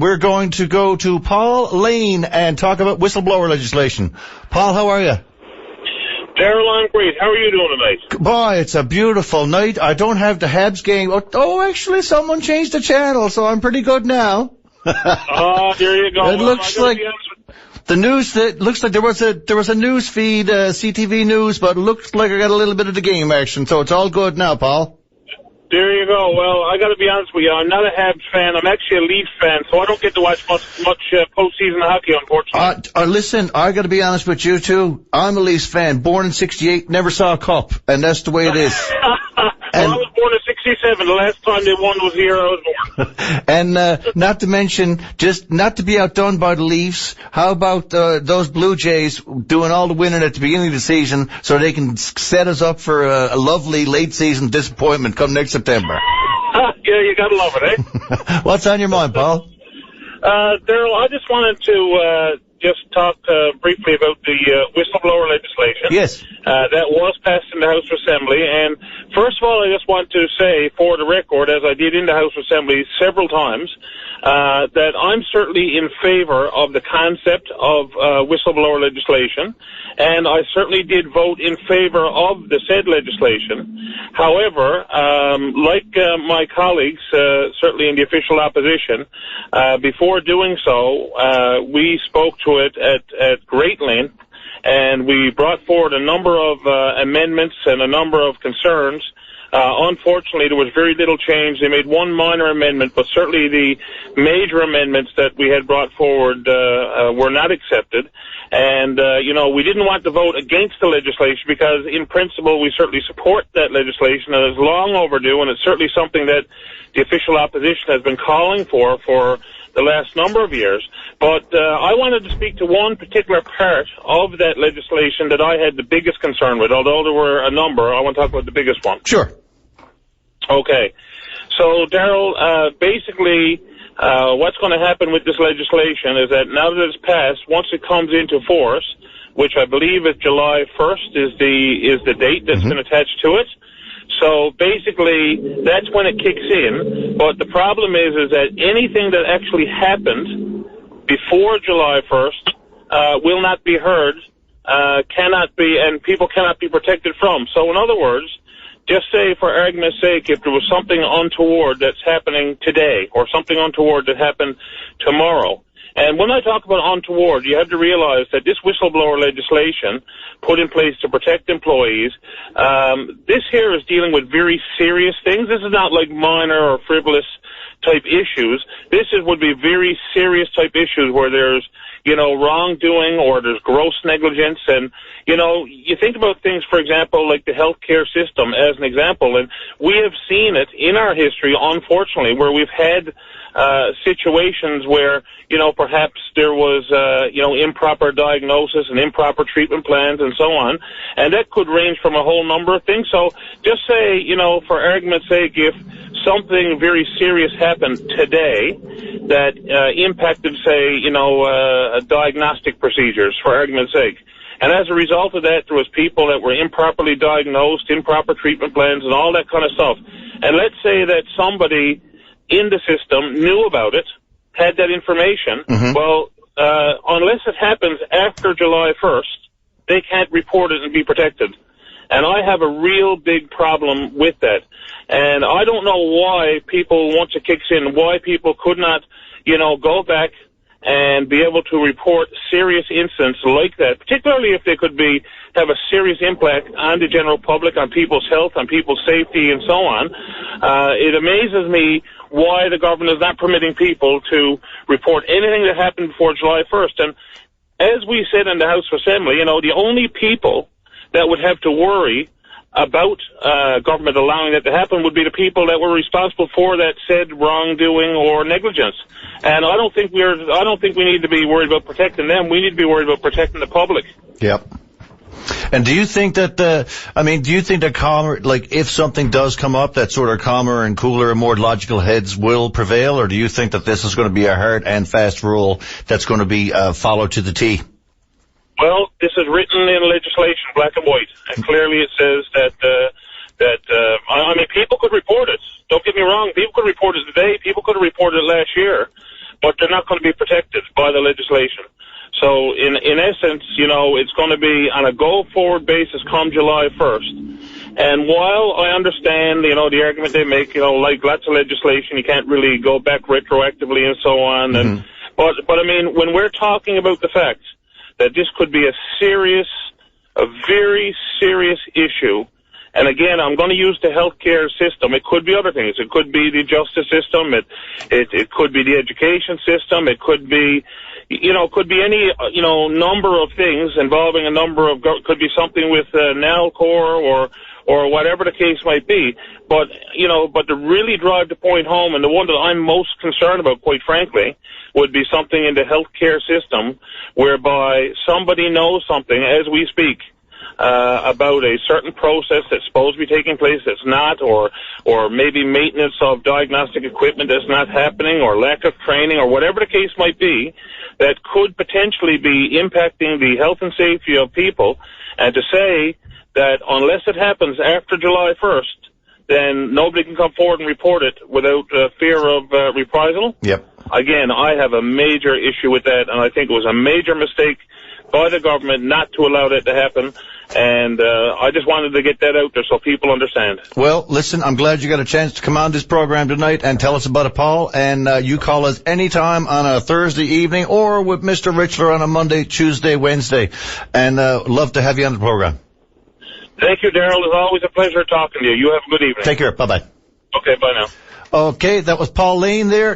we're going to go to Paul Lane and talk about whistleblower legislation. Paul, how are you? Daryl, I'm great. How are you doing tonight? Boy, it's a beautiful night. I don't have the Habs game. Oh, actually, someone changed the channel, so I'm pretty good now. Oh, there you go. It looks like the news. It looks like there was a news feed, CTV News, but it looks like I got a little bit of the game action, so it's all good now, Paul. There you go. Well, I got to be honest with you. I'm not a Habs fan. I'm actually a Leafs fan, so I don't get to watch much postseason hockey, unfortunately. Listen, I got to be honest with you too. I'm a Leafs fan, born in '68, never saw a cup, and that's the way it is. Well, I was born in '67. The last time they won was the year I was born. And not to mention, just not to be outdone by the Leafs, how about those Blue Jays doing all the winning at the beginning of the season so they can set us up for a lovely late-season disappointment come next September? Yeah, you gotta love it, eh? What's on your mind, Paul? Daryl, I just wanted to just talk briefly about the whistleblower legislation. Yes. That was passed in the House Assembly. And first of all, I just want to say, for the record, as I did in the House Assembly several times, that I'm certainly in favor of the concept of whistleblower legislation, and I certainly did vote in favor of the said legislation. However, like my colleagues, certainly in the official opposition, before doing so, we spoke to it at great length, and we brought forward a number of amendments and a number of concerns. Unfortunately, there was very little change. They made one minor amendment, but certainly the major amendments that we had brought forward were not accepted. And, we didn't want to vote against the legislation because, in principle, we certainly support that legislation, and it's long overdue, and it's certainly something that the official opposition has been calling for the last number of years. But I wanted to speak to one particular part of that legislation that I had the biggest concern with. Although there were a number, I want to talk about the biggest one. Sure. Okay. So, Daryl, basically, what's going to happen with this legislation is that now that it's passed, once it comes into force, which I believe is July 1st is the date that's been attached to it. So basically, that's when it kicks in. But the problem is that anything that actually happened before July 1st will not be heard, cannot be, and people cannot be protected from. So in other words, just say, for argument's sake, if there was something untoward that's happening today or something untoward that happened tomorrow. And when I talk about untoward, you have to realize that this whistleblower legislation put in place to protect employees, this here is dealing with very serious things. This is not like minor or frivolous type issues. Would be very serious type issues where there's, wrongdoing or there's gross negligence. And, you think about things, for example, like the healthcare system as an example. And we have seen it in our history, unfortunately, where we've had situations where, perhaps there was, improper diagnosis and improper treatment plans and so on. And that could range from a whole number of things. So just say, for argument's sake, if something very serious happened today that impacted, say, diagnostic procedures, for argument's sake. And as a result of that, there was people that were improperly diagnosed, improper treatment plans, and all that kind of stuff. And let's say that somebody in the system knew about it, had that information. Well, unless it happens after July 1st, they can't report it and be protected. And I have a real big problem with that. And I don't know why people, once it kicks in, why people could not, go back and be able to report serious incidents like that, particularly if they could have a serious impact on the general public, on people's health, on people's safety, and so on. It amazes me why the government is not permitting people to report anything that happened before July 1st. And as we said in the House Assembly, the only people that would have to worry about government allowing that to happen would be the people that were responsible for that said wrongdoing or negligence. And I don't think we need to be worried about protecting them. We need to be worried about protecting the public. Yep. And do you think that calmer, like if something does come up, that sort of calmer and cooler and more logical heads will prevail, or do you think that this is going to be a hard and fast rule that's going to be followed to the T? Well, this is written in legislation, black and white, and clearly it says that people could report it. Don't get me wrong, people could report it today, people could have reported it last year. but they're not going to be protected by the legislation. So in essence, you know, it's going to be on a go-forward basis come July 1st. And while I understand, you know, the argument they make, you know, like lots of legislation, you can't really go back retroactively and so on. And but I mean, when we're talking about the fact that this could be a very serious issue, and again, I'm going to use the healthcare system. It could be other things. It could be the justice system. It could be the education system. It could be, you know, could be any, you know, number of things involving a number of, could be something with NALCOR or whatever the case might be. But, you know, but to really drive the point home, and the one that I'm most concerned about, quite frankly, would be something in the healthcare system whereby somebody knows something as we speak about a certain process that's supposed to be taking place that's not, or maybe maintenance of diagnostic equipment that's not happening, or lack of training, or whatever the case might be, that could potentially be impacting the health and safety of people, and to say that unless it happens after July 1st, then nobody can come forward and report it without fear of reprisal. Yep. Again, I have a major issue with that, and I think it was a major mistake by the government not to allow that to happen. And I just wanted to get that out there so people understand. Well, listen, I'm glad you got a chance to come on this program tonight and tell us about it, Paul. And you call us anytime on a Thursday evening or with Mr. Richler on a Monday, Tuesday, Wednesday. And love to have you on the program. Thank you, Daryl. It's always a pleasure talking to you. You have a good evening. Take care. Bye-bye. Okay, bye now. Okay, that was Paul Lane there.